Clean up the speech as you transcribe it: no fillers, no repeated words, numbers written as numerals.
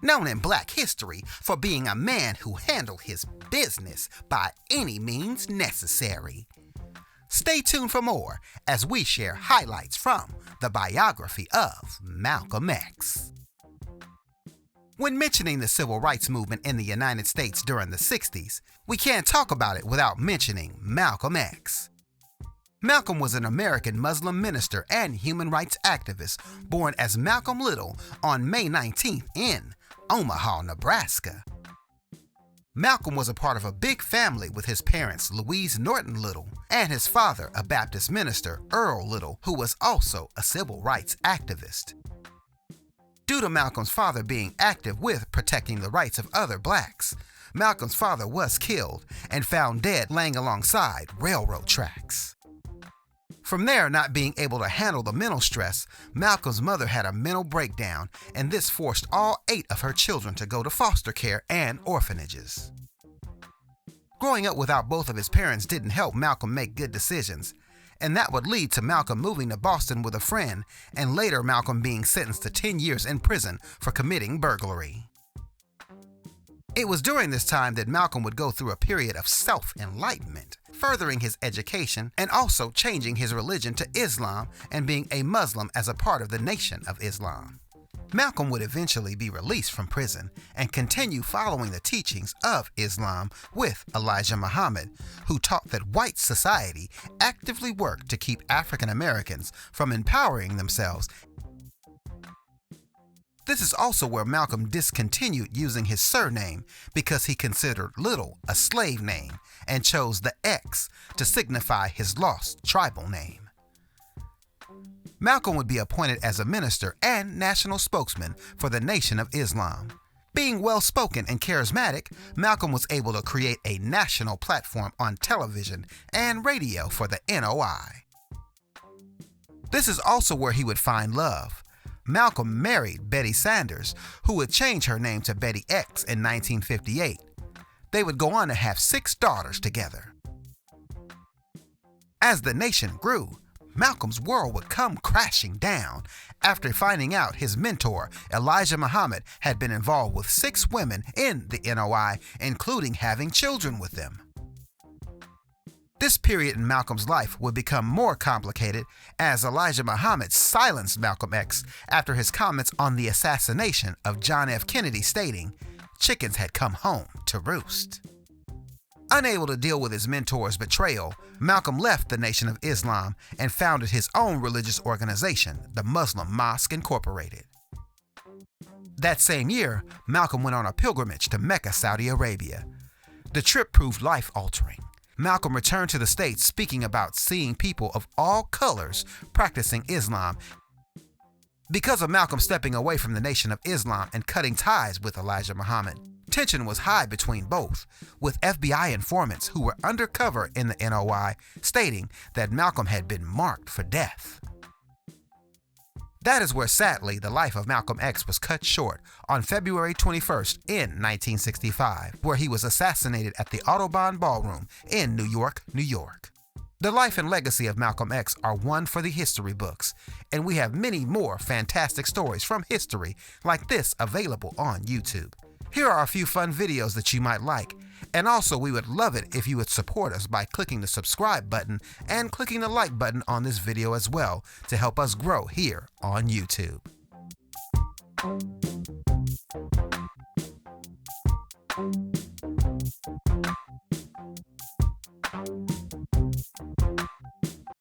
known in Black history for being a man who handled his business by any means necessary. Stay tuned for more as we share highlights from the biography of Malcolm X. When mentioning the civil rights movement in the United States during the 60s, we can't talk about it without mentioning Malcolm X. Malcolm was an American Muslim minister and human rights activist born as Malcolm Little on May 19th in Omaha, Nebraska. Malcolm was a part of a big family with his parents, Louise Norton Little, and his father, a Baptist minister, Earl Little, who was also a civil rights activist. Due to Malcolm's father being active with protecting the rights of other blacks, Malcolm's father was killed and found dead laying alongside railroad tracks. From there, not being able to handle the mental stress, Malcolm's mother had a mental breakdown, and this forced all 8 of her children to go to foster care and orphanages. Growing up without both of his parents didn't help Malcolm make good decisions, and that would lead to Malcolm moving to Boston with a friend, and later Malcolm being sentenced to 10 years in prison for committing burglary. It was during this time that Malcolm would go through a period of self-enlightenment, furthering his education and also changing his religion to Islam and being a Muslim as a part of the Nation of Islam. Malcolm would eventually be released from prison and continue following the teachings of Islam with Elijah Muhammad, who taught that white society actively worked to keep African Americans from empowering themselves. This is also where Malcolm discontinued using his surname because he considered Little a slave name and chose the X to signify his lost tribal name. Malcolm would be appointed as a minister and national spokesman for the Nation of Islam. Being well-spoken and charismatic, Malcolm was able to create a national platform on television and radio for the NOI. This is also where he would find love. Malcolm married Betty Sanders, who would change her name to Betty X in 1958. They would go on to have 6 daughters together. As the nation grew, Malcolm's world would come crashing down after finding out his mentor, Elijah Muhammad, had been involved with 6 women in the NOI, including having children with them. This period in Malcolm's life would become more complicated as Elijah Muhammad silenced Malcolm X after his comments on the assassination of John F. Kennedy, stating, "Chickens had come home to roost." Unable to deal with his mentor's betrayal, Malcolm left the Nation of Islam and founded his own religious organization, the Muslim Mosque Incorporated. That same year, Malcolm went on a pilgrimage to Mecca, Saudi Arabia. The trip proved life-altering. Malcolm returned to the States speaking about seeing people of all colors practicing Islam. Because of Malcolm stepping away from the Nation of Islam and cutting ties with Elijah Muhammad, tension was high between both, with FBI informants who were undercover in the NOI stating that Malcolm had been marked for death. That is where, sadly, the life of Malcolm X was cut short on February 21st in 1965, where he was assassinated at the Audubon Ballroom in New York, New York. The life and legacy of Malcolm X are one for the history books, and we have many more fantastic stories from history like this available on YouTube. Here are a few fun videos that you might like, and also we would love it if you would support us by clicking the subscribe button and clicking the like button on this video as well to help us grow here on YouTube.